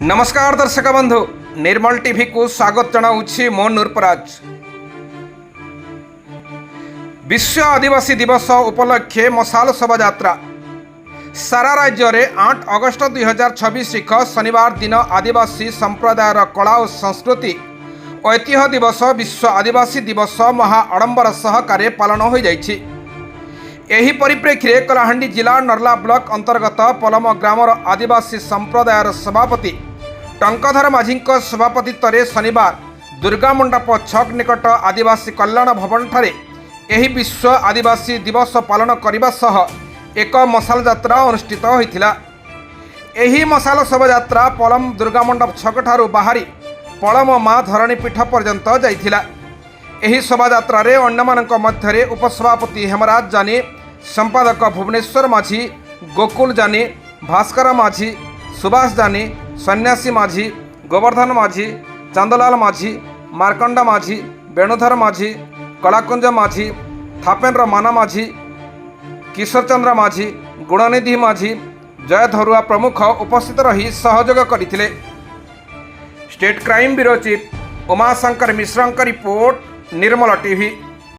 नमस्कार दर्शक बंधु, निर्मल टीवी को स्वागत जनाऊँगी मो नूरपराज। विश्व आदिवासी दिवस उपलक्षे मशाल शोभायात्रा सारा राज्य में 8 अगस्त 2026 तारीख शनिवार दिन आदिवासी संप्रदायर कला और संस्कृति ऐतिह्य दिवस विश्व आदिवासी दिवस महा आडंबर सहकारे पालन हो जाइछि। एही परिप्रेक्षी में कलाहांडी जिला नर्ला ब्लॉक अंतर्गत पलम ग्रामर आदिवासी संप्रदायर सभापति टंकधर माझी सभापतित्व में शनिवार दुर्गा मंडप छक निकट आदिवासी कल्याण भवन ठारे एही विश्व आदिवासी दिवस पालन करने सह एक मशाल यात्रा अनुष्ठित होइथिला। एही मशाल शोभायात्रा पलम दुर्गा मंडप छक ठारू बाहरी पलम माँ धरणी पीठ पर्यंत जाइथिला। एही शोभायात्रा रे अन्यमानक मध्यरे उपसभापति हेमराज जानी, संपादक भुवनेश्वर माझी, गोकुल जानी, भास्कर माझी, सुभाष जानी, सन्यासी माझी, गोवर्धन माझी, चांदलाल माझी, मार्कंडा माझी, वेणुधर माझी, कलाकुंज माझी, थापेन्द्र माना माझी, किशोरचंद्र माझी, गुणनिधि माझी, जय धरुआ प्रमुख उपस्थित रही सहयोग करथिले। State crime bureau chief Umashankar मिश्रଙ୍କ रिपोर्ट, निर्मल टीवी।